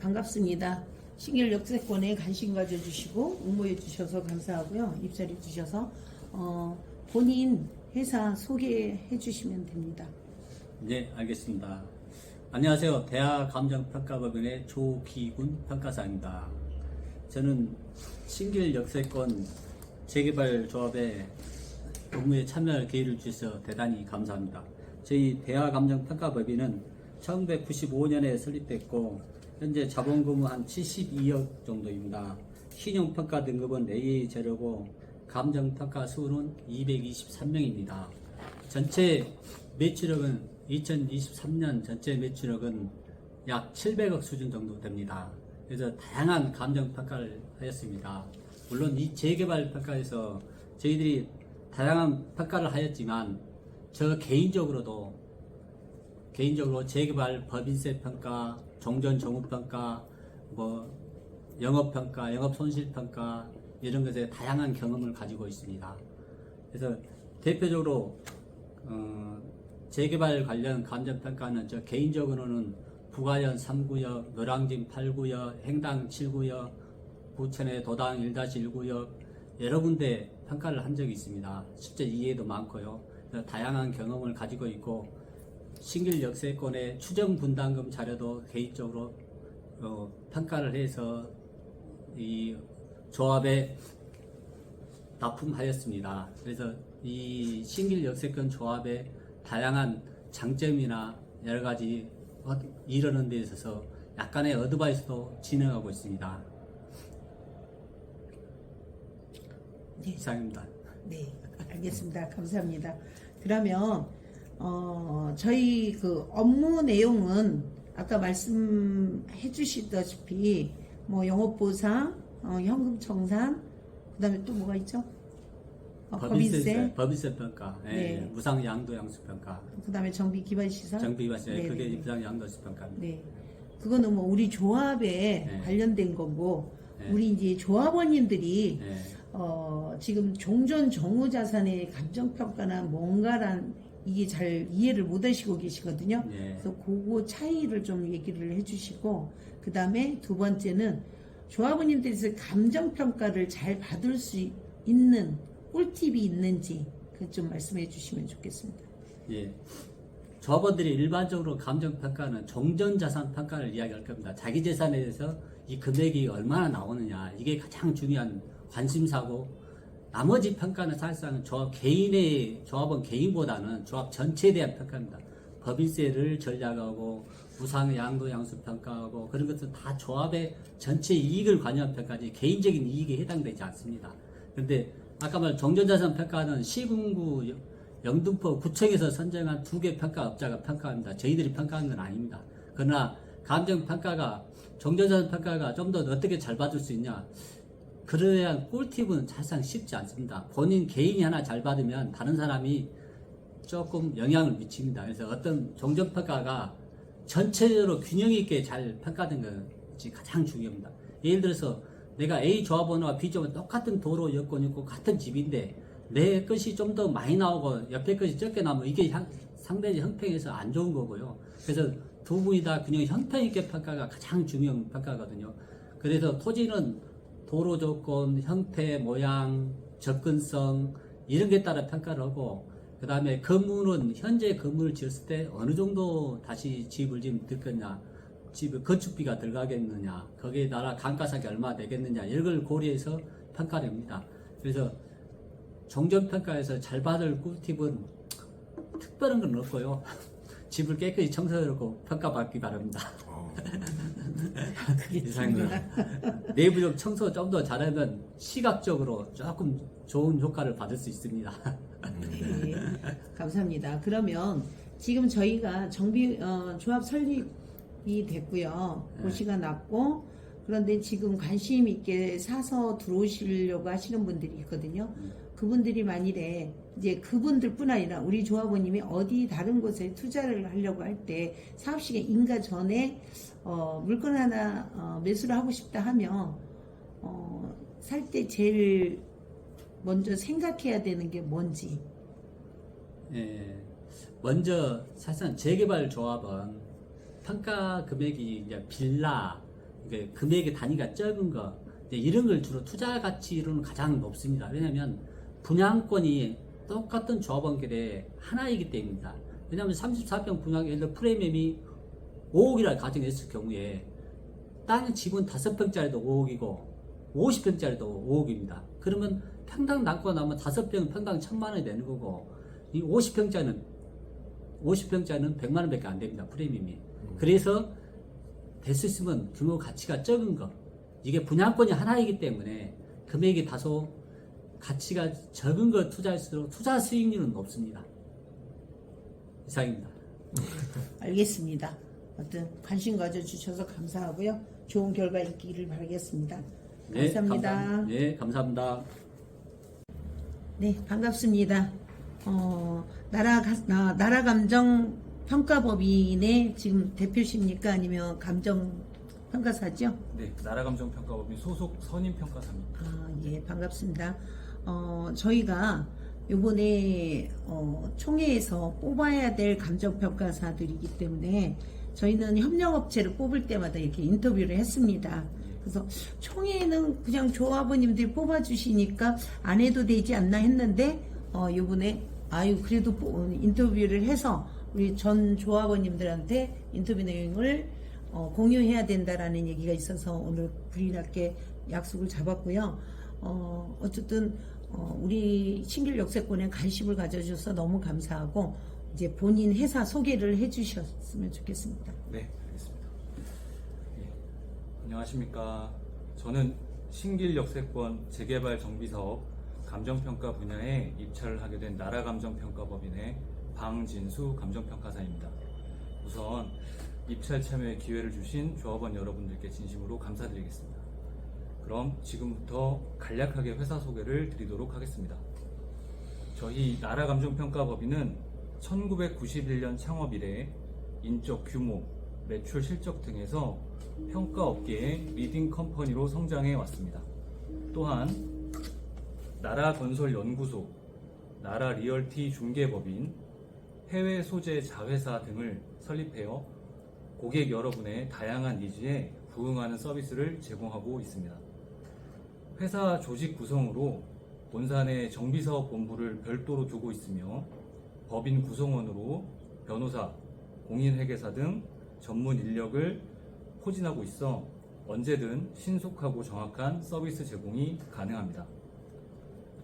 반갑습니다. 신길 역세권에 관심 가져주시고 응모해 주셔서 감사하고요. 입사해 주셔서 본인 회사 소개해 주시면 됩니다. 네, 알겠습니다. 안녕하세요. 대하감정평가법인의 조기군 평가사입니다. 저는 신길 역세권 재개발조합의 업무에 참여할 기회를 주셔서 대단히 감사합니다. 저희 대하감정평가법인은 1995년에 설립됐고 현재 자본금은 한 72억 정도입니다. 신용평가 등급은 AA 제로고 감정평가 수는 223명입니다. 전체 매출액은 2023년 전체 매출액은 약 700억 수준 정도 됩니다. 그래서 다양한 감정평가를 하였습니다. 물론 이 재개발 평가에서 저희들이 다양한 평가를 하였지만 저 개인적으로 재개발 법인세 평가, 종전 정후 평가, 영업 평가, 영업 손실 평가 이런 것에 다양한 경험을 가지고 있습니다. 그래서 대표적으로 재개발 관련 감정 평가는 저 개인적으로는 부가현 3구역, 노량진 8구역, 행당 7구역, 부천의 도당 1-1구역 여러 군데 평가를 한 적이 있습니다. 실제 이해도 많고요. 다양한 경험을 가지고 있고 신길 역세권의 추정 분담금 자료도 개인적으로 평가를 해서 이 조합에 납품하였습니다. 그래서 이 신길 역세권 조합의 다양한 장점이나 여러 가지 이루는 데 있어서 약간의 어드바이스도 진행하고 있습니다. 네. 이상입니다. 네, 알겠습니다. 감사합니다. 그러면 저희 그 업무 내용은 아까 말씀해 주시다시피 영업보상, 현금 청산, 그다음에 또 뭐가 있죠? 법인세 평가, 네. 무상 양도 양수 평가, 그다음에 정비 기반 시설, 정비 기반세, 네, 그게 네. 무상 양도 양수 평가입니다. 네, 그거는 우리 조합에 네. 관련된 거고 네. 우리 이제 조합원님들이 네. 지금 종전 정후 자산의 감정 평가나 뭔가란 이게 잘 이해를 못 하시고 계시거든요. 네. 그래서 그거 차이를 좀 얘기를 해주시고 그 다음에 두 번째는 조합원님들에서 감정 평가를 잘 받을 수 있는 꿀팁이 있는지 그 좀 말씀해 주시면 좋겠습니다. 예. 조합원들이 일반적으로 감정평가는 종전자산 평가를 이야기할 겁니다. 자기 재산에 대해서 이 금액이 얼마나 나오느냐 이게 가장 중요한 관심사고 나머지 평가는 사실상 조합원 개인보다는 조합 전체에 대한 평가입니다. 법인세를 전략하고 무상 양도 양수 평가하고 그런 것은 다 조합의 전체 이익을 관여한 평가지 개인적인 이익에 해당되지 않습니다. 그런데 아까 말 종전자산 평가는 시군구 영등포 구청에서 선정한 2개 평가업자가 평가합니다. 저희들이 평가한 건 아닙니다. 그러나 감정평가가 종전자산 평가가 좀 더 어떻게 잘 받을 수 있냐 그러한 꿀팁은 사실상 쉽지 않습니다. 본인 개인이 하나 잘 받으면 다른 사람이 조금 영향을 미칩니다. 그래서 어떤 종전평가가 전체적으로 균형 있게 잘 평가된 것이 가장 중요합니다. 예를 들어서 내가 A 조합원과 B 조합원 똑같은 도로 여건이 있고 같은 집인데 내 것이 좀 더 많이 나오고 옆에 것이 적게 나오면 이게 상대적 형평에서 안 좋은 거고요. 그래서 두 분이 다 균형 형평 있게 평가가 가장 중요한 평가거든요. 그래서 토지는 도로 조건, 형태, 모양, 접근성 이런 게 따라 평가를 하고 그 다음에 건물은 현재 건물을 지었을 때 어느 정도 다시 집을 지으면 들 거냐 집 건축비가 들어가겠느냐 거기에 따라 감가상각이 얼마 되겠느냐 이런 걸 고려해서 평가를 합니다. 그래서 종전평가에서 잘 받을 꿀팁은 특별한 건 없고요. 집을 깨끗이 청소하고 평가받기 바랍니다. 이상입니다. 내부적 청소 좀 더 잘하면 시각적으로 조금 좋은 효과를 받을 수 있습니다. 네, 감사합니다. 그러면 지금 저희가 조합 설립이 됐고요. 고시가 났고 그런데 지금 관심 있게 사서 들어오시려고 하시는 분들이 있거든요. 그분들이 만일에 이제 그분들뿐 아니라 우리 조합원님이 어디 다른 곳에 투자를 하려고 할 때 사업시계 인가 전에 물건 하나 매수를 하고 싶다 하면 살 때 제일 먼저 생각해야 되는 게 뭔지. 예, 먼저 사실상 재개발 조합은 평가 금액이 이제 빌라, 이게 금액의 단위가 적은 거 이제 이런 걸 주로 투자 가치로는 가장 높습니다. 왜냐하면 분양권이 똑같은 조합원끼리 하나이기 때문입니다. 왜냐하면 34평 분양 예를 들어 프리미엄이 5억이라 가정했을 경우에 땅 집은 5평짜리도 5억이고 50평짜리도 5억입니다. 그러면 평당 남고 나면 5평 평당 1,000만 원이 되는 거고 이 50평짜리는 100만 원밖에 안 됩니다. 프리미엄이. 그래서 될 수 있으면 규모 가치가 적은 거 이게 분양권이 하나이기 때문에 금액이 다소 가치가 적은 거 투자할수록 투자 수익률은 높습니다. 이상입니다. 알겠습니다. 어떤 관심 가져주셔서 감사하고요. 좋은 결과 있기를 바라겠습니다. 감사합니다. 네, 감사합니다. 네, 반갑습니다. 나라감정 평가법인의 지금 대표십니까? 아니면 감정 평가사죠? 네, 나라감정평가법인 소속 선임평가사입니다. 아, 예, 반갑습니다. 저희가 요번에 총회에서 뽑아야 될 감정평가사들이기 때문에 저희는 협력업체를 뽑을 때마다 이렇게 인터뷰를 했습니다. 그래서 총회는 그냥 조합원님들이 뽑아주시니까 안 해도 되지 않나 했는데 요번에 그래도 인터뷰를 해서 우리 전 조합원님들한테 인터뷰 내용을 공유해야 된다라는 얘기가 있어서 오늘 불일하게 약속을 잡았고요. 어쨌든 우리 신길 역세권에 관심을 가져주셔서 너무 감사하고 이제 본인 회사 소개를 해주셨으면 좋겠습니다. 네, 알겠습니다. 예, 안녕하십니까. 저는 신길 역세권 재개발 정비사업 감정평가 분야에 입찰을 하게 된 나라감정평가법인의 방진수 감정평가사입니다. 우선 입찰 참여의 기회를 주신 조합원 여러분들께 진심으로 감사드리겠습니다. 그럼 지금부터 간략하게 회사 소개를 드리도록 하겠습니다. 저희 나라감정평가법인은 1991년 창업 이래 인적 규모, 매출 실적 등에서 평가업계의 리딩 컴퍼니로 성장해 왔습니다. 또한 나라건설연구소, 나라리얼티 중개법인, 해외 소재 자회사 등을 설립하여 고객 여러분의 다양한 니즈에 부응하는 서비스를 제공하고 있습니다. 회사 조직 구성으로 본산에 정비사업본부를 별도로 두고 있으며 법인 구성원으로 변호사, 공인회계사 등 전문 인력을 포진하고 있어 언제든 신속하고 정확한 서비스 제공이 가능합니다.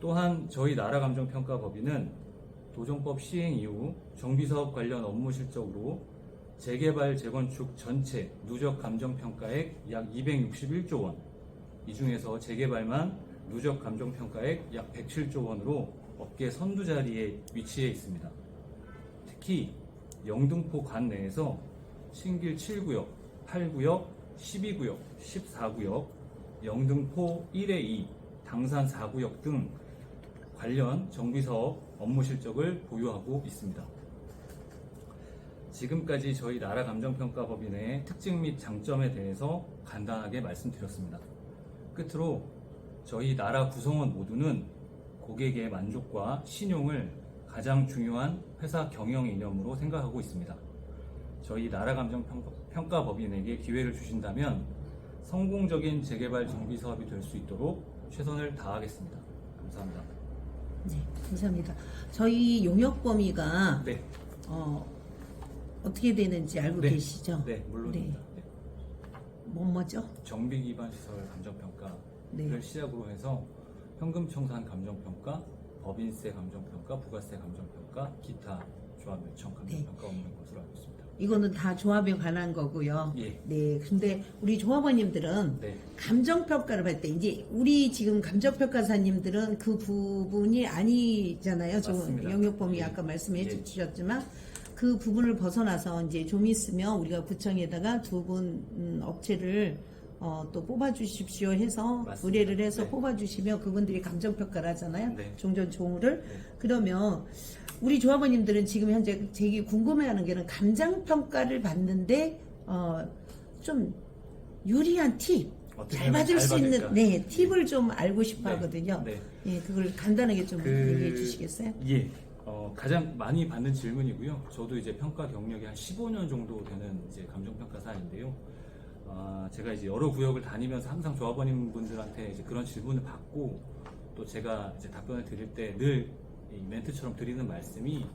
또한 저희 나라감정평가법인은 도정법 시행 이후 정비사업 관련 업무 실적으로 재개발, 재건축 전체 누적 감정평가액 약 261조 원, 이 중에서 재개발만 누적 감정평가액 약 107조 원으로 업계 선두 자리에 위치해 있습니다. 특히 영등포 관내에서 신길 7구역, 8구역, 12구역, 14구역, 영등포 1회2, 당산 4구역 등 관련 정비사업 업무 실적을 보유하고 있습니다. 지금까지 저희 나라감정평가법인의 특징 및 장점에 대해서 간단하게 말씀드렸습니다. 끝으로 저희 나라 구성원 모두는 고객의 만족과 신용을 가장 중요한 회사 경영 이념으로 생각하고 있습니다. 저희 나라감정평가법인에게 기회를 주신다면 성공적인 재개발 정비 사업이 될 수 있도록 최선을 다하겠습니다. 감사합니다. 네, 감사합니다. 저희 용역 범위가 네, 어떻게 되는지 알고 네. 계시죠? 네, 물론입니다. 네. 뭐죠? 정비 기반 시설 감정평가를 네. 시작으로 해서 현금 청산 감정평가, 법인세 감정평가, 부가세 감정평가, 기타 조합 요청 감정평가 없는 것으로 알고 있습니다. 이거는 다 조합에 관한 거고요. 예. 네. 근데 우리 조합원님들은 네. 감정평가를 받을 때 이제 우리 지금 감정평가사님들은 그 부분이 아니잖아요. 저 맞습니다. 영역범위 예. 아까 말씀해 예. 주셨지만 그 부분을 벗어나서 이제 좀 있으면 우리가 구청에다가 두 분 업체를 또 뽑아주십시오 해서 맞습니다. 의뢰를 해서 네. 뽑아주시면 그분들이 감정평가를 하잖아요. 네. 종전종우를. 네. 그러면 우리 조합원님들은 지금 현재 되게 궁금해하는 게는 감정평가를 받는데 좀 유리한 팁, 어떻게 잘 하면 받을 잘 수 있는 받을까? 팁을 좀 알고 싶어 네. 하거든요. 네. 예, 그걸 간단하게 좀 얘기해 주시겠어요? 예. 가장 많이 받는 질문이고요. 저도 이제 평가 경력이 한 15년 정도 되는 이제 감정평가사인데요. 제가 이제 여러 구역을 다니면서 항상 조합원님 분들한테 이제 그런 질문을 받고 또 제가 이제 답변을 드릴 때 늘 멘트처럼 드리는 말씀이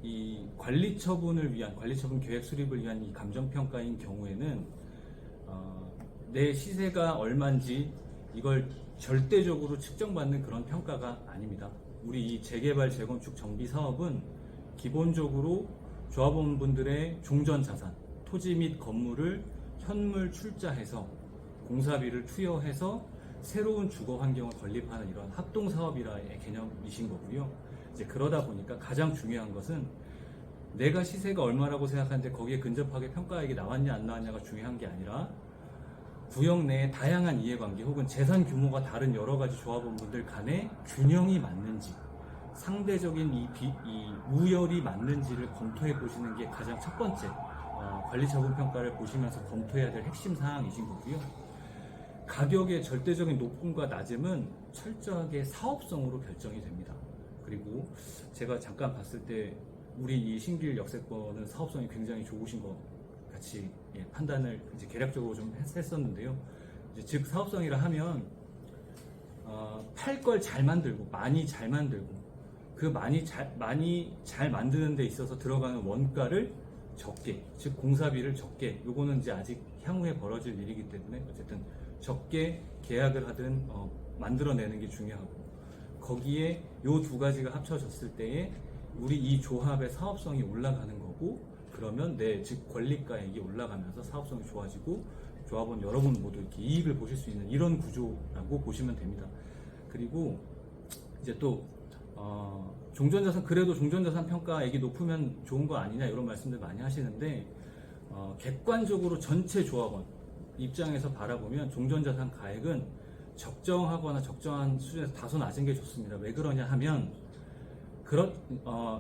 이 관리 처분 계획 수립을 위한 이 감정평가인 경우에는 내 시세가 얼마인지 이걸 절대적으로 측정받는 그런 평가가 아닙니다. 우리 이 재개발, 재건축, 정비 사업은 기본적으로 조합원분들의 종전자산, 토지 및 건물을 현물 출자해서 공사비를 투여해서 새로운 주거 환경을 건립하는 이런 합동 사업이라의 개념이신 거고요. 이제 그러다 보니까 가장 중요한 것은 내가 시세가 얼마라고 생각하는데 거기에 근접하게 평가액이 나왔냐 안 나왔냐가 중요한 게 아니라 구역 내의 다양한 이해관계 혹은 재산 규모가 다른 여러 가지 조합원분들 간의 균형이 맞는지 상대적인 이 우열이 맞는지를 검토해 보시는 게 가장 첫 번째 관리 처분 평가를 보시면서 검토해야 될 핵심 사항이신 거고요. 가격의 절대적인 높음과 낮음은 철저하게 사업성으로 결정이 됩니다. 그리고 제가 잠깐 봤을 때 우리 이 신길 역세권은 사업성이 굉장히 좋으신 것 같이 판단을 이제 계략적으로 좀 했었는데요. 이제 즉 사업성이라 하면 팔 걸 잘 만들고 많이 잘 만들고 그 많이 잘 만드는 데 있어서 들어가는 원가를 적게, 즉 공사비를 적게, 요거는 이제 아직 향후에 벌어질 일이기 때문에 어쨌든 적게 계약을 하든 만들어내는 게 중요하고 거기에 요 두 가지가 합쳐졌을 때에 우리 이 조합의 사업성이 올라가는 거고 그러면 즉 권리가액이 올라가면서 사업성이 좋아지고 조합원 여러분 모두 이렇게 이익을 보실 수 있는 이런 구조라고 보시면 됩니다. 그리고 이제 또 종전자산 그래도 종전자산 평가액이 높으면 좋은 거 아니냐 이런 말씀들 많이 하시는데 객관적으로 전체 조합원 입장에서 바라보면 종전자산 가액은 적정하거나 적정한 수준에서 다소 낮은 게 좋습니다. 왜 그러냐 하면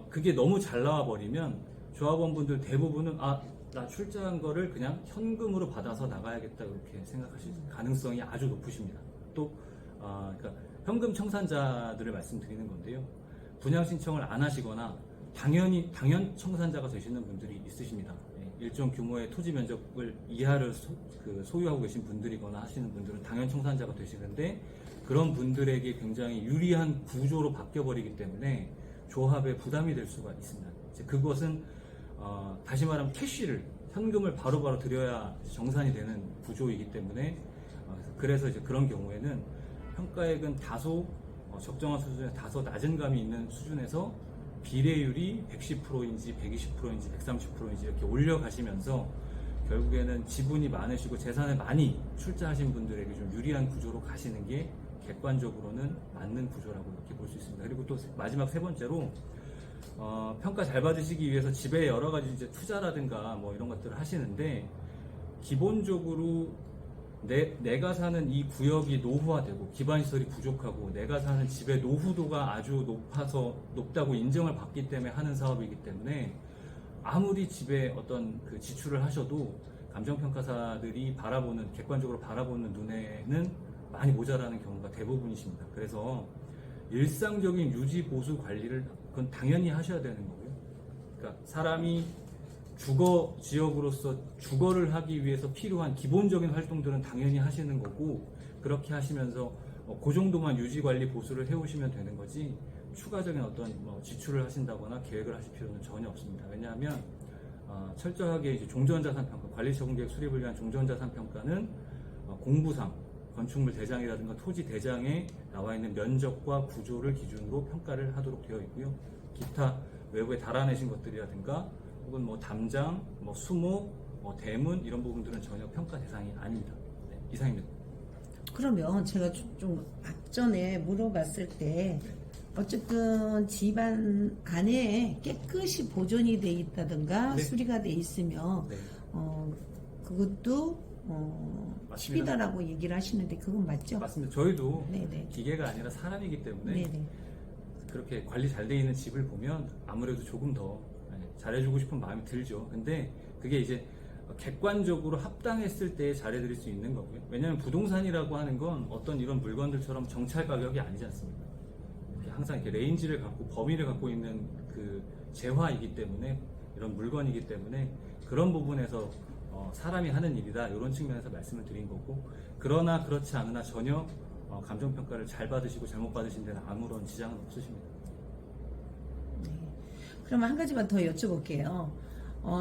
그게 너무 잘 나와 버리면 조합원분들 대부분은 나 출자한 거를 그냥 현금으로 받아서 나가야겠다 이렇게 생각하실 가능성이 아주 높으십니다. 또 그러니까 현금 청산자들을 말씀드리는 건데요. 분양 신청을 안 하시거나 당연 청산자가 되시는 분들이 있으십니다. 일정 규모의 토지 면적을 이하를 소유하고 계신 분들이거나 하시는 분들은 당연 청산자가 되시는데 그런 분들에게 굉장히 유리한 구조로 바뀌어버리기 때문에 조합에 부담이 될 수가 있습니다. 그것은 다시 말하면 캐시를 현금을 바로바로 드려야 정산이 되는 구조이기 때문에 그래서 이제 그런 경우에는 평가액은 다소 적정한 수준에 다소 낮은 감이 있는 수준에서 비례율이 110%인지 120%인지 130%인지 이렇게 올려가시면서 결국에는 지분이 많으시고 재산을 많이 출자하신 분들에게 좀 유리한 구조로 가시는 게 객관적으로는 맞는 구조라고 이렇게 볼 수 있습니다. 그리고 또 마지막 세 번째로 평가 잘 받으시기 위해서 집에 여러 가지 이제 투자라든가 뭐 이런 것들을 하시는데 기본적으로 내가 사는 이 구역이 노후화되고 기반시설이 부족하고 내가 사는 집의 노후도가 아주 높다고 인정을 받기 때문에 하는 사업이기 때문에 아무리 집에 어떤 그 지출을 하셔도 감정평가사들이 객관적으로 바라보는 눈에는 많이 모자라는 경우가 대부분이십니다. 그래서 일상적인 유지 보수 관리를 그건 당연히 하셔야 되는 거고요. 그러니까 사람이 주거 지역으로서 주거를 하기 위해서 필요한 기본적인 활동들은 당연히 하시는 거고 그렇게 하시면서 그 정도만 유지 관리 보수를 해오시면 되는 거지 추가적인 어떤 지출을 하신다거나 계획을 하실 필요는 전혀 없습니다. 왜냐하면 철저하게 이제 종전자산 평가, 관리처분계획 수립을 위한 종전자산 평가는 공부상 건축물 대장이라든가 토지 대장에 나와 있는 면적과 구조를 기준으로 평가를 하도록 되어 있고요. 기타 외부에 달아내신 것들이라든가 혹은 담장, 수목, 대문 이런 부분들은 전혀 평가 대상이 아닙니다. 네, 이상입니다. 그러면 제가 좀 앞전에 물어봤을 때 어쨌든 집안 안에 깨끗이 보존이 돼 있다든가 네. 수리가 돼 있으면 네. 그것도 맞습니다. 팁이다라고 얘기를 하시는데 그건 맞죠? 맞습니다. 저희도 네네. 기계가 아니라 사람이기 때문에 네네. 그렇게 관리 잘 돼 있는 집을 보면 아무래도 조금 더 잘해주고 싶은 마음이 들죠. 근데 그게 이제 객관적으로 합당했을 때 잘해드릴 수 있는 거고요. 왜냐하면 부동산이라고 하는 건 어떤 이런 물건들처럼 정찰 가격이 아니지 않습니까? 항상 이렇게 레인지를 갖고 범위를 갖고 있는 그 재화이기 때문에 이런 물건이기 때문에 그런 부분에서 사람이 하는 일이다 이런 측면에서 말씀을 드린 거고, 그러나 그렇지 않으나 전혀 감정평가를 잘 받으시고 잘못 받으신 데는 아무런 지장은 없으십니다. 그럼 한 가지만 더 여쭤볼게요.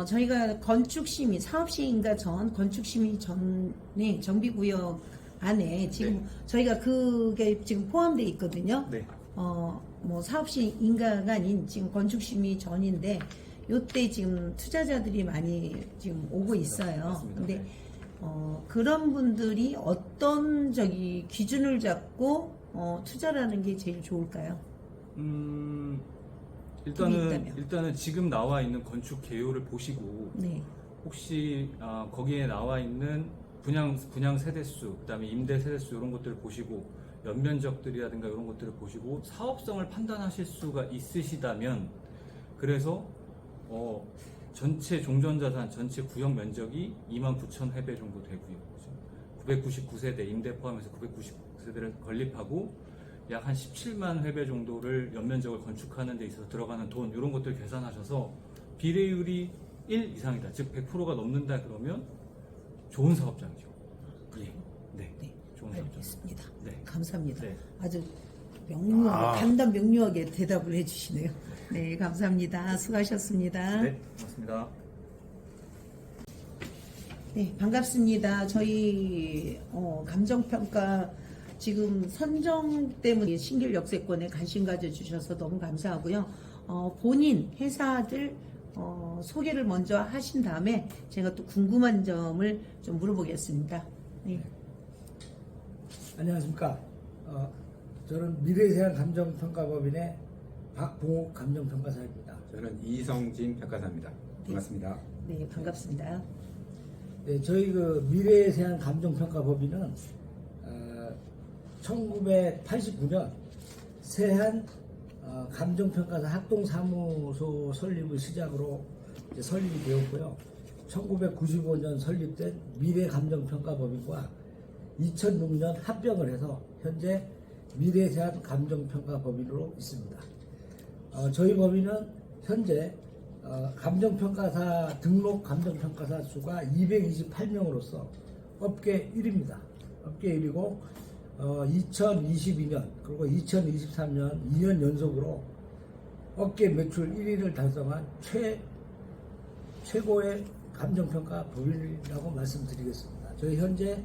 저희가 건축심의, 사업시행인가 전, 건축심의 전에 정비구역 안에 지금 네. 저희가 그게 지금 포함되어 있거든요. 네. 뭐 사업시행인가가 아닌 지금 건축심의 전인데 요때 지금 투자자들이 많이 지금 오고 있어요. 맞습니다. 근데 네. 그런 분들이 어떤 기준을 잡고 투자를 하는 게 제일 좋을까요? 일단은 지금 나와 있는 건축 개요를 보시고, 네. 혹시 거기에 나와 있는 분양 세대수, 그다음에 임대 세대수 이런 것들을 보시고, 연면적들이라든가 이런 것들을 보시고 사업성을 판단하실 수가 있으시다면, 그래서 전체 종전자산 전체 구역 면적이 29,000회배 정도 되고요. 999세대 임대 포함해서 999세대를 건립하고 약 한 17만 회배 정도를 연면적을 건축하는 데 있어서 들어가는 돈, 이런 것들 계산하셔서 비례율이 1 이상이다, 즉 100%가 넘는다 그러면 좋은 사업장이죠. 예. 네. 네. 좋은 사업장. 알겠습니다. 네. 감사합니다. 네. 아주 명료하게, 간단 명료하게 대답을 해주시네요. 네, 감사합니다. 수고하셨습니다. 네, 고맙습니다. 네, 반갑습니다. 저희 감정평가 지금 선정 때문에 신길 역세권에 관심 가져주셔서 너무 감사하고요. 본인 회사들 소개를 먼저 하신 다음에 제가 또 궁금한 점을 좀 물어보겠습니다. 네. 안녕하십니까. 저는 미래세안 감정평가법인의 박봉욱 감정평가사입니다. 저는 이성진 평가사입니다. 반갑습니다. 네, 반갑습니다. 네, 저희 그 미래세안 감정평가법인은 1989년 세한 감정평가사 합동사무소 설립을 시작으로 이제 설립이 되었고요. 1995년 설립된 미래감정평가법인과 2006년 합병을 해서 현재 미래세안 감정평가법인으로 있습니다. 저희 법인은 현재 감정평가사 등록 감정평가사 수가 228명으로서 업계 1위입니다. 업계 1위고 2022년 그리고 2023년 2년 연속으로 업계 매출 1위를 달성한 최고의 감정평가 법인이라고 말씀드리겠습니다. 저희 현재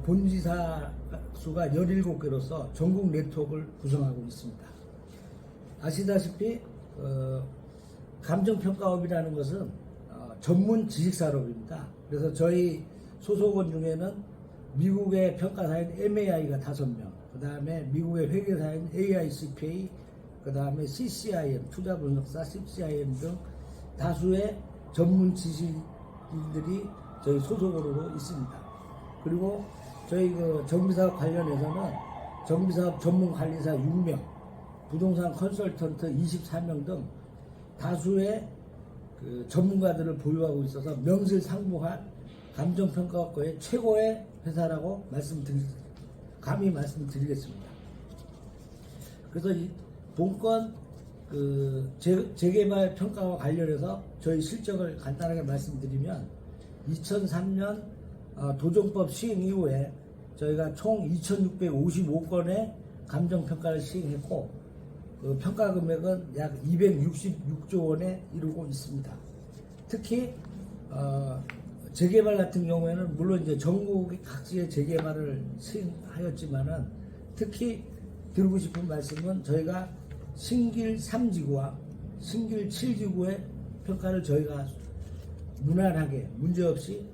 본지사 수가 17개로서 전국 네트워크를 구성하고 있습니다. 아시다시피 감정평가업이라는 것은 전문 지식산업입니다. 그래서 저희 소속원 중에는 미국의 평가사인 MAI가 5명, 그 다음에 미국의 회계사인 AICPA, 그 다음에 CCIM, 투자분석사 CCIM 등 다수의 전문 지식인들이 저희 소속원으로 있습니다. 그리고 저희 그 정비사업 관련해서는 정비사업 전문관리사 6명, 부동산 컨설턴트 24명 등 다수의 그 전문가들을 보유하고 있어서 명실상부한 감정평가업계의 최고의 회사라고 감히 말씀드리겠습니다. 그래서 이 본건 그 재개발 평가와 관련해서 저희 실적을 간단하게 말씀드리면 2003년 도정법 시행 이후에 저희가 총 2,655건의 감정평가를 시행했고 그 평가 금액은 약 266조 원에 이르고 있습니다. 특히 재개발 같은 경우에는 물론 이제 전국 각지의 재개발을 시행하였지만은 특히 드리고 싶은 말씀은 저희가 신길 3지구와 신길 7지구의 평가를 저희가 무난하게 문제없이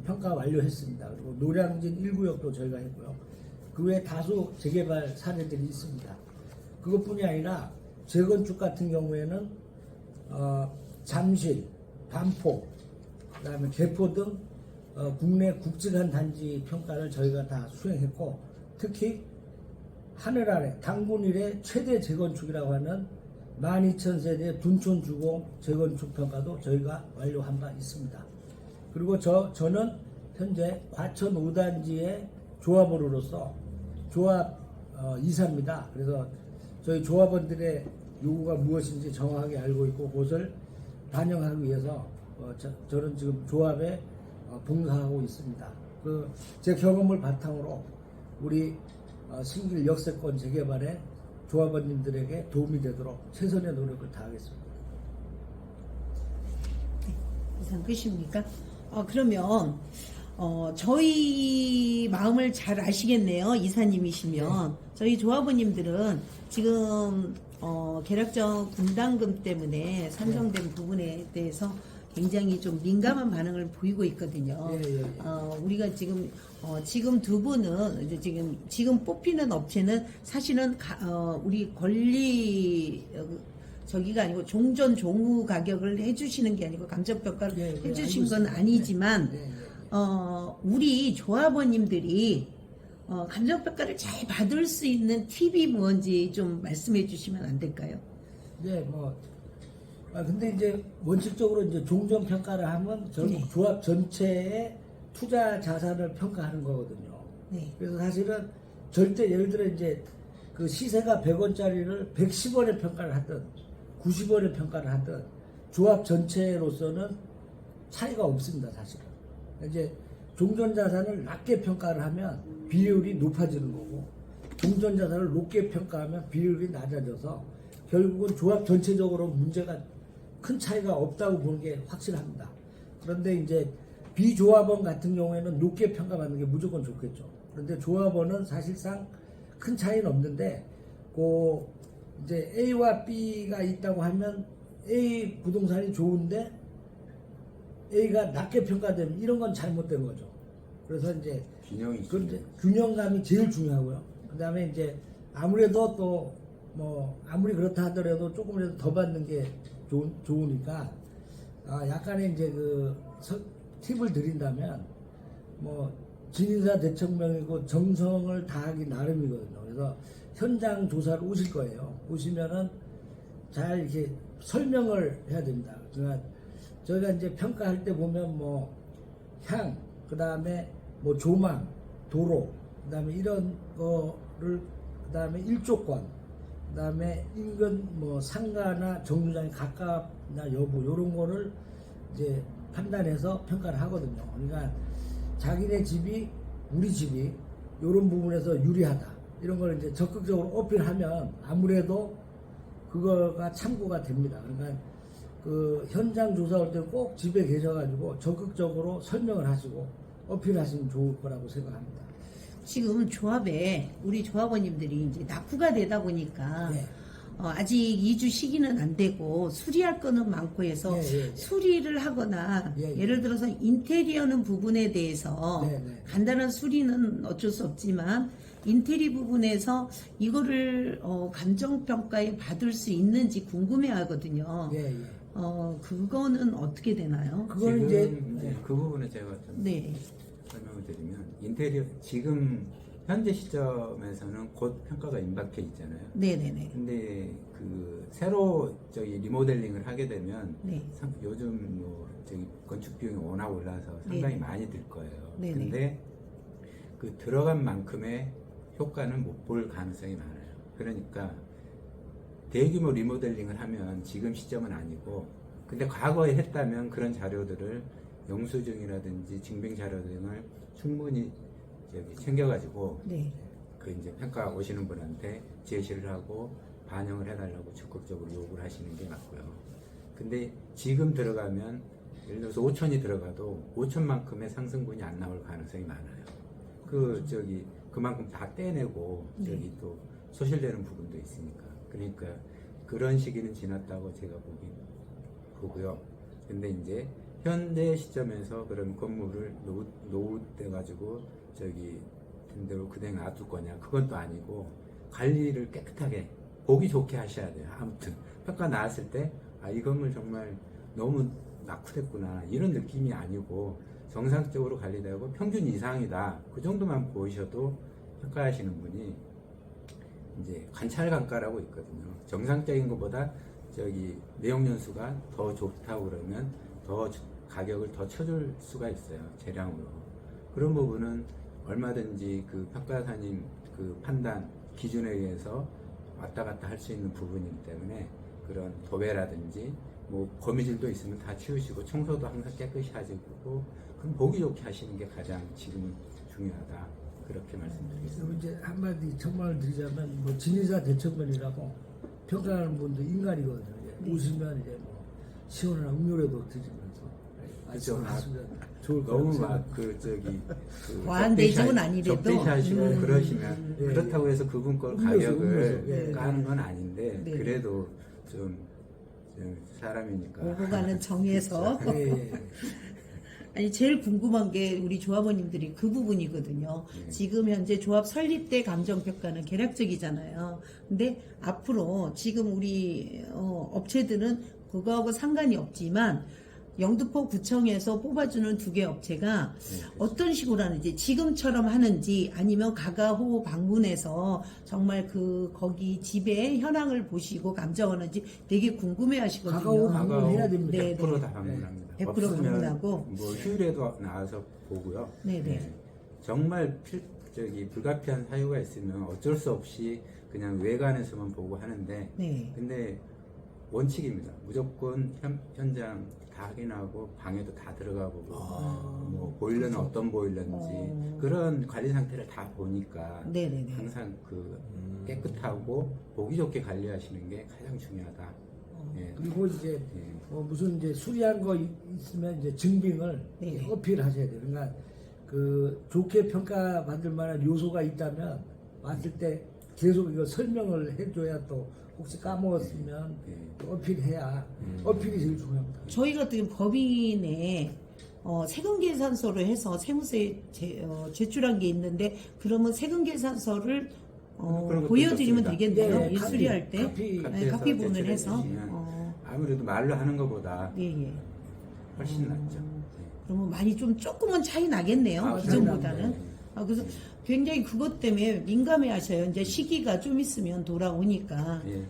평가 완료했습니다. 그리고 노량진 1구역도 저희가 했고요. 그 외에 다수 재개발 사례들이 있습니다. 그것뿐이 아니라 재건축 같은 경우에는 잠실, 반포, 그 다음에 개포 등 국내 굵직한 단지 평가를 저희가 다 수행했고 특히 하늘 아래 당군 이래 최대 재건축이라고 하는 12,000세대 둔촌 주공 재건축 평가도 저희가 완료한 바 있습니다. 그리고 저는 현재 과천 5단지의 조합원으로서 조합 이사입니다. 그래서 저희 조합원들의 요구가 무엇인지 정확하게 알고 있고 그것을 반영하기 위해서 저는 지금 조합의 봉사하고 있습니다. 제 경험을 바탕으로 우리 신길 역세권 재개발에 조합원님들에게 도움이 되도록 최선의 노력을 다하겠습니다. 이상 끝입니까? 그러면 저희 마음을 잘 아시겠네요. 이사님이시면. 저희 조합원님들은 지금 계략적 분담금 때문에 산정된 부분에 대해서 굉장히 좀 민감한 반응을 보이고 있거든요. 우리가 지금 두 분은 이제 지금 뽑히는 업체는 사실은 우리 권리 저기가 아니고 종전 종후 가격을 해주시는 게 아니고 감정평가를 해주신 건 아니지만 우리 조합원님들이 감정평가를 잘 받을 수 있는 팁이 뭔지 좀 말씀해 주시면 안 될까요? 네, 근데 이제 원칙적으로 이제 종전 평가를 하면 네. 조합 전체의 투자 자산을 평가하는 거거든요. 네. 그래서 사실은 절대 예를 들어 이제 그 시세가 100원짜리를 110원에 평가를 하든 90원에 평가를 하든 조합 전체로서는 차이가 없습니다, 사실은. 이제 종전 자산을 낮게 평가를 하면 비율이 높아지는 거고 종전 자산을 높게 평가하면 비율이 낮아져서 결국은 조합 전체적으로 문제가 큰 차이가 없다고 보는 게 확실합니다. 그런데 이제 비조합원 같은 경우에는 높게 평가받는 게 무조건 좋겠죠. 그런데 조합원은 사실상 큰 차이는 없는데 이제 A와 B가 있다고 하면 A 부동산이 좋은데 A가 낮게 평가되면 이런 건 잘못된 거죠. 그래서 이제 균형이 균형감이 제일 중요하고요. 그 다음에 이제 아무래도 또 아무리 그렇다 하더라도 조금이라도 더 받는 게 좋으니까 약간의 이제 팁을 드린다면 진인사 대청명이고 정성을 다하기 나름이거든요. 그래서 현장 조사를 오실 거예요. 오시면은 잘 이렇게 설명을 해야 됩니다. 그러니까 저희가 이제 평가할 때 보면 향, 그 다음에 조망, 도로, 그 다음에 이런 거를, 그 다음에 일조권, 그 다음에 인근 상가나 정류장에 가깝나 여부, 이런 거를 이제 판단해서 평가를 하거든요. 그러니까 자기네 집이, 우리 집이 이런 부분에서 유리하다. 이런 걸 이제 적극적으로 어필하면 아무래도 그거가 참고가 됩니다. 그러니까 현장 조사 올 때는 꼭 집에 계셔가지고 적극적으로 설명을 하시고 어필하시면 좋을 거라고 생각합니다. 지금 조합에 우리 조합원님들이 이제 낙후가 되다 보니까 네. 아직 이주 시기는 안 되고 수리할 거는 많고 해서 수리를 하거나 예를 들어서 인테리어는 부분에 대해서 간단한 수리는 어쩔 수 없지만 인테리어 부분에서 이거를 감정평가에 받을 수 있는지 궁금해 하거든요. 그거는 어떻게 되나요? 그거는 이제 그 부분에 제가 좀 네. 설명을 드리면 인테리어 지금 현재 시점에서는 곧 평가가 임박해 있잖아요. 네네네. 근데 새로 리모델링을 하게 되면 네. 요즘 건축 비용이 워낙 올라서 상당히 많이 들 거예요. 네네. 근데 들어간 만큼의 효과는 못 볼 가능성이 많아요. 그러니까 대규모 리모델링을 하면 지금 시점은 아니고, 근데 과거에 했다면 그런 자료들을 영수증이라든지 증빙 자료 등을 충분히 챙겨가지고 네. 이제 평가 오시는 분한테 제시를 하고 반영을 해달라고 적극적으로 요구를 하시는 게 맞고요. 근데 지금 들어가면 예를 들어서 5천이 들어가도 5천만큼의 상승분이 안 나올 가능성이 많아요. 그만큼 다 떼내고 또 소실되는 부분도 있으니까. 그러니까 그런 시기는 지났다고 제가 보고요. 근데 이제 현재 시점에서 그런 건물을 노후돼 가지고 된대로 그대로 놔둘 거냐, 그건 또 아니고 관리를 깨끗하게 보기 좋게 하셔야 돼요. 아무튼 평가 나왔을 때 이 건물 정말 너무 낙후됐구나 이런 느낌이 아니고 정상적으로 관리되고 평균 이상이다, 그 정도만 보이셔도 평가하시는 분이 이제 관찰감가라고 있거든요. 정상적인 것보다 내용 연수가 더 좋다고 그러면 더 가격을 더 쳐줄 수가 있어요, 재량으로. 그런 부분은 얼마든지 평가사님 판단 기준에 의해서 왔다 갔다 할 수 있는 부분이기 때문에 그런 도배라든지 뭐 거미줄도 있으면 다 치우시고 청소도 항상 깨끗이 하시고 그럼 보기 좋게 하시는 게 가장 지금은 중요하다. 그렇게 말씀드리겠습니다. 그리고 이제 한마디 첨언을 드리자면 뭐 진의사 대청변이라고 평가하는 분도 인간이거든요. 이제 오시면 이제 뭐 시원한 음료라도 드시면서 말씀하시면 좋을 것 너무 같아요. 막 그 저기 그 과한 대접은 아니래도. 접대시하시고 그러시면 예, 그렇다고 해서 그분 걸 음료수, 가격을 음료수. 예. 까는 건 아닌데 네. 그래도 좀 사람이니까 오고 가는 정에서. 예, 예. 아니 제일 궁금한 게 우리 조합원님들이 그 부분이거든요. 지금 현재 조합 설립 때 감정평가는 계략적이잖아요. 근데 앞으로 지금 우리 업체들은 그거하고 상관이 없지만 영등포 구청에서 뽑아주는 2개 업체가 어떤 식으로 하는지 지금처럼 하는지 아니면 가가호 방문해서 정말 거기 집의 현황을 보시고 감정하는지 되게 궁금해 하시거든요. 가가오 방문해야 됩니다. 네, 100% 네. 다 방문합니다. 100% 없으면 방문하고. 뭐 휴일에도 나와서 보고요. 네네. 정말 불가피한 사유가 있으면 어쩔 수 없이 그냥 외관에서만 보고 하는데 네. 근데 원칙입니다. 무조건 현장 다 확인하고 방에도 다 들어가 보고 뭐 보일러는 어떤 보일러인지 그런 관리 상태를 다 보니까 네네네. 항상 깨끗하고 보기 좋게 관리하시는 게 가장 중요하다. 예. 그리고 이제 예. 무슨 이제 수리한 거 있으면 이제 증빙을 네. 어필하셔야 돼요. 그러니까 그 좋게 평가받을 만한 요소가 있다면 왔을 때 계속 이거 설명을 해줘야 또 혹시 까먹었으면 또 어필해야 어필이 제일 중요합니다. 저희 같은 경우 법인에 세금계산서를 해서 세무서에 제출한 게 있는데 그러면 세금계산서를 그런 것도 보여드리면 있었습니다. 되겠네요. 네, 이 수리할 때 카피. 카피본을 해서 제출해주시면 아무래도 말로 하는 것보다 예. 훨씬 낫죠. 그러면 많이 좀 조금은 차이 나겠네요. 아, 기존보다는. 네. 그래서 굉장히 그것 때문에 민감해 하셔요. 이제 시기가 좀 있으면 돌아오니까. 예.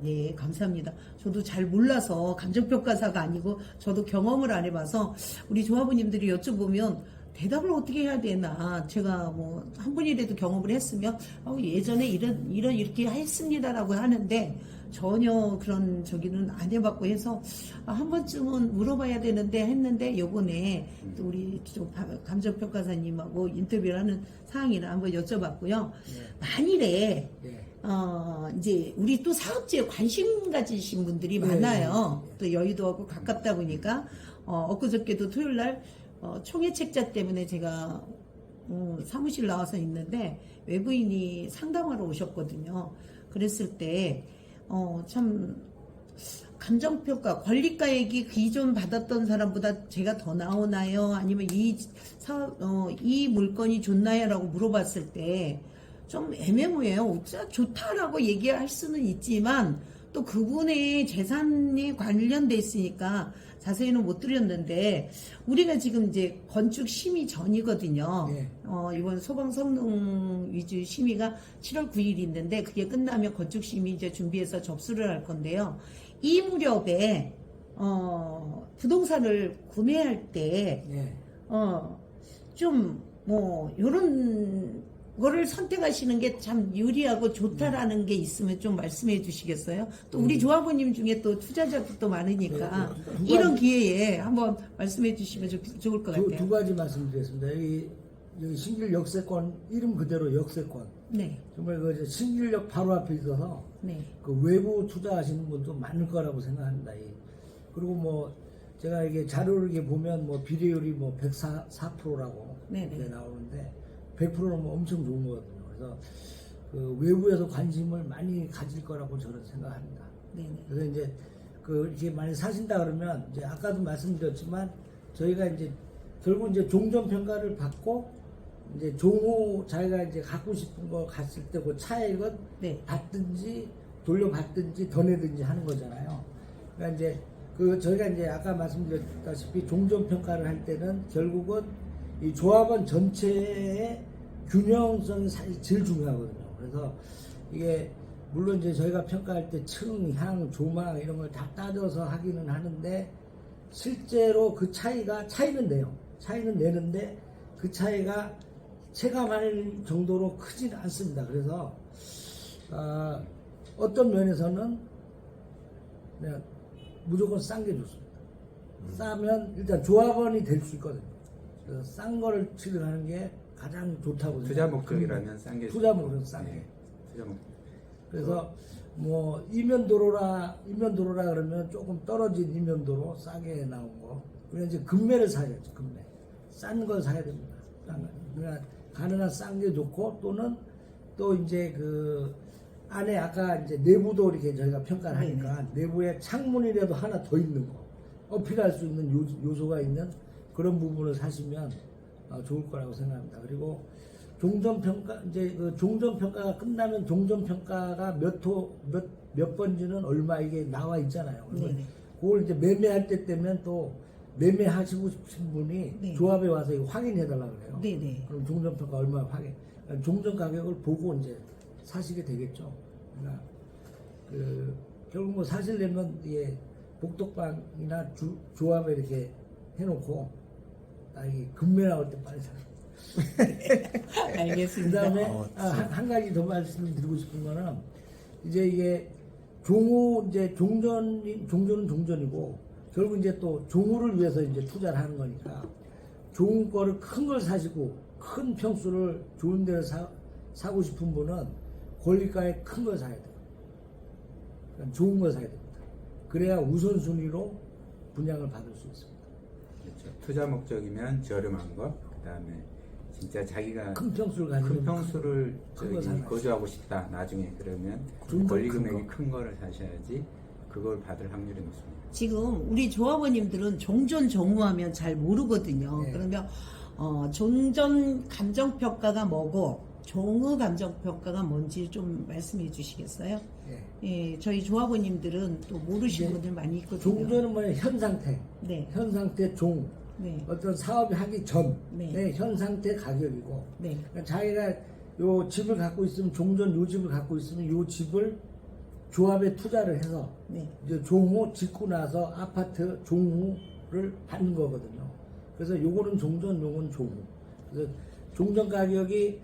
네, 감사합니다. 저도 잘 몰라서 감정평가사가 아니고 저도 경험을 안 해봐서 우리 조합원님들이 여쭤보면 대답을 어떻게 해야 되나. 제가 뭐 한 분이라도 경험을 했으면 예전에 이렇게 했습니다라고 하는데 전혀 그런 저기는 안 해봤고 해서 한 번쯤은 물어봐야 되는데 했는데 요번에 또 우리 감정평가사님하고 인터뷰를 하는 상황이라 한번 여쭤봤고요. 만일에 예. 이제 우리 또 사업지에 관심 가지신 분들이 네, 많아요. 또 여의도하고 가깝다 보니까 엊그저께도 토요일 날 총회 책자 때문에 제가 사무실 나와서 있는데 외부인이 상담하러 오셨거든요. 그랬을 때 참 감정평가 권리가액이 기존 받았던 사람보다 제가 더 나오나요? 아니면 이 물건이 좋나요? 라고 물어봤을 때 좀 애매모호해요. 좋다라고 얘기할 수는 있지만 또 그분의 재산에 관련돼 있으니까 자세히는 못 드렸는데 우리가 지금 이제 건축 심의 전이거든요. 네. 이번 소방 성능 위주 심의가 7월 9일 있는데 그게 끝나면 건축 심의 이제 준비해서 접수를 할 건데요. 이 무렵에 부동산을 구매할 때 예. 좀 뭐 요런 거를 선택하시는 게 참 유리하고 좋다라는 게 있으면 좀 말씀해 주시겠어요? 또 우리 조합원님 중에 또 투자자도 또 많으니까 네, 네. 이런 기회에 한번 말씀해 주시면 좋을 것 두 같아요. 가지 말씀드리겠습니다. 여기 신길 역세권 이름 그대로 역세권. 네, 정말 그 신길역 바로 앞에 있어서 네, 그 외부 투자하시는 분도 많을 거라고 생각합니다. 그리고 뭐 제가 이게 자료를 이렇게 보면 뭐 비례율이 뭐 104%라고 네네. 이렇게 나오는데 100%는 뭐 엄청 좋은 거거든요. 그래서 그 외부에서 관심을 많이 가질 거라고 저는 생각합니다. 네, 네. 그래서 이제 이렇게 많이 사신다 그러면 이제 아까도 말씀드렸지만 저희가 이제 결국 이제 종전 평가를 받고 이제 종후 자기가 이제 갖고 싶은 거 갔을 때 그 차액은 네. 받든지 돌려받든지 더 내든지 하는 거잖아요. 그러니까 이제 저희가 이제 아까 말씀드렸다시피 종전 평가를 할 때는 결국은 이 조합원 전체의 균형성이 사실 제일 중요하거든요. 그래서 이게 물론 이제 저희가 평가할 때 층, 향, 조망 이런 걸 다 따져서 하기는 하는데 실제로 그 차이는 내요. 차이는 내는데 그 차이가 체감할 정도로 크지는 않습니다. 그래서 어떤 면에서는 무조건 싼 게 좋습니다. 싸면 일단 조합원이 될 수 있거든요. 그래서 싼 거를 취득하는 게 가장 좋다고 투자 생각합니다. 목적이라면 싼 게 투자 좋고. 목적은 싼 게. 네, 투자 목 그래서 뭐 이면도로라 그러면 조금 떨어진 이면도로 싸게 나온 거. 그래 이제 금매를 사야죠. 금매. 싼 걸 사야 됩니다. 싼 거. 그러니까 가능한 싼 게 좋고 또는 또 이제 그 안에 아까 이제 내부도 이렇게 저희가 평가를 하니까 내부에 창문이라도 하나 더 있는 거 어필할 수 있는 요소가 있는 그런 부분을 사시면 좋을 거라고 생각합니다. 그리고 종전평가 이제 그 종전평가가 끝나면 종전평가가 몇 번지는 얼마 이게 나와 있잖아요. 네네. 그걸 이제 매매할 때 되면 또 매매하시고 싶으신 분이 네. 조합에 와서 이거 확인해 달라고 그래요. 네네. 그럼 종전평가 얼마 확인, 종전 가격을 보고 이제 사시게 되겠죠. 그러니까 그 결국 뭐 사시려면 예, 복덕방이나 조합에 이렇게 해놓고 이 금매 나올 때 빨리 사. 알겠습니다. 그다음에 한 가지 더 말씀드리고 싶은 거는 이제 이게 종후 이제 종전은 종전이고 결국 이제 또 종후를 위해서 이제 투자를 하는 거니까 좋은 거를 큰 걸 사시고 큰 평수를 좋은 데를 사고 싶은 분은 권리가에 큰 걸 사야 돼요. 그러니까 좋은 걸 사야 됩니다. 그래야 우선순위로 분양을 받을 수 있습니다. 그렇죠. 투자 목적이면 저렴한 거, 그다음에 진짜 자기가 큰 평수를 큰 가지면 평수를 큰거 저기 사놔야지. 거주하고 싶다. 나중에 그러면 좀더 권리 큰 금액이 거. 큰 거를 사셔야지 그걸 받을 확률이 높습니다. 지금 우리 조합원님들은 종전 종후하면 잘 모르거든요. 네. 그러면 종전 감정평가가 뭐고 종후 감정평가가 뭔지 좀 말씀해 주시겠어요? 예. 예, 저희 조합원님들은 또 모르시는 네. 분들 많이 있거든요. 종전은 뭐냐 현 상태, 네, 현 상태 종 네, 어떤 사업이 하기 전의 네. 현 상태 가격이고 네, 그러니까 자기가 요 집을 갖고 있으면 종전 요 집을 갖고 있으면 요 집을 조합에 투자를 해서 네, 이제 종후 짓고 나서 아파트 종후를 받는 거거든요. 그래서 요거는 종전, 요거는 종후. 그래서 종전 가격이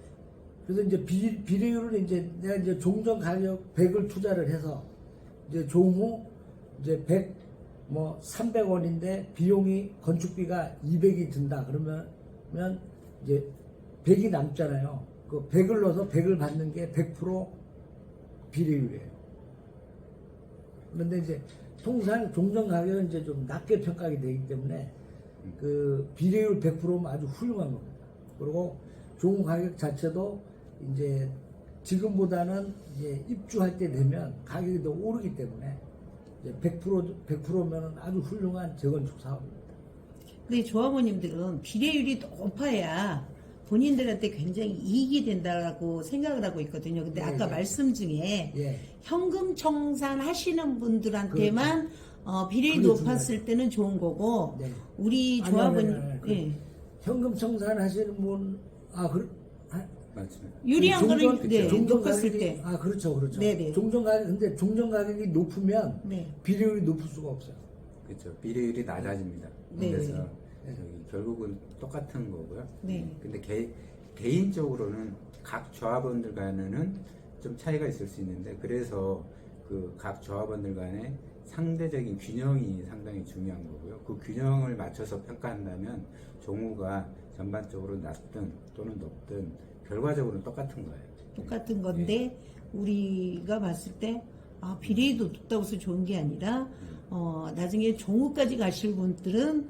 그래서 이제 비례율을 이제 내가 이제 종전 가격 100을 투자를 해서 이제 종후 이제 100 뭐 300원인데 비용이 건축비가 200이 든다 그러면 이제 100이 남잖아요. 그 100을 넣어서 100을 받는 게 100% 비례율이에요. 그런데 이제 통상 종전 가격은 이제 좀 낮게 평가가 되기 때문에 그 비례율 100%면 아주 훌륭한 겁니다. 그리고 종후 가격 자체도 이제 지금보다는 이제 입주할 때 되면 가격이 더 오르기 때문에 이제 100%면은 아주 훌륭한 재건축 사업입니다. 근데 조합원님들은 비례율이 높아야 본인들한테 굉장히 이익이 된다고 생각을 하고 있거든요. 근데 네, 아까 네. 말씀 중에 예. 현금 청산 하시는 분들한테만 비례율이 그게 높았을 중요하죠. 때는 좋은 거고 네. 우리 아니, 조합원 아니, 아니, 예. 현금 청산하시는 분, 맞습니다. 유리한 거는 네, 종전 높았을 가격이- 때 그렇죠. 네네. 종전 가격, 근데 종전 가격이 높으면 네. 비례율이 높을 수가 없어요. 그렇죠. 비례율이 낮아집니다. 네. 그래서 저기 결국은 똑같은 거고요. 네. 근데 개인적으로는 각 조합원들 간에는 좀 차이가 있을 수 있는데 그래서 그 각 조합원들 간의 상대적인 균형이 상당히 중요한 거고요. 그 균형을 맞춰서 평가한다면 종후가 전반적으로 낮든 또는 높든 결과적으로는 똑같은 거예요. 똑같은 건데 우리가 봤을 때 비례율도 높다고 해서 좋은 게 아니라 나중에 종후까지 가실 분들은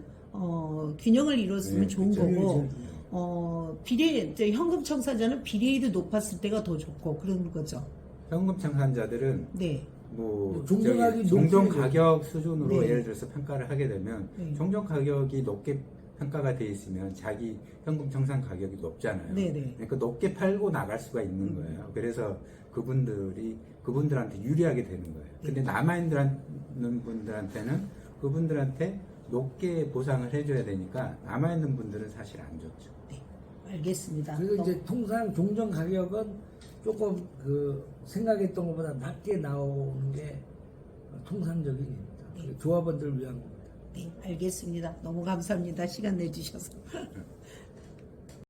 균형을 이뤘으면 네, 좋은 그쵸. 거고 이제 현금 청사자는 비례율이 높았을 때가 더 좋고 그런 거죠. 현금 청산자들은 네. 뭐 종전 가격이 종전 높은 가격 수준으로 네. 예를 들어서 평가를 하게 되면 네. 종전 가격이 높게 평가가 돼 있으면 자기 현금 청산 가격이 높잖아요. 네네. 그러니까 높게 팔고 나갈 수가 있는 거예요. 그래서 그분들한테 유리하게 되는 거예요. 근데 남아 있는 분들한테는 그분들한테 높게 보상을 해줘야 되니까 남아 있는 분들은 사실 안 좋죠. 네. 알겠습니다. 그리고 이제 통상 종전 가격은 조금 그 생각했던 것보다 낮게 나오는 게 통상적인 일입니다. 조합원들을 위한 겁니다. 네, 알겠습니다. 너무 감사합니다. 시간 내주셔서.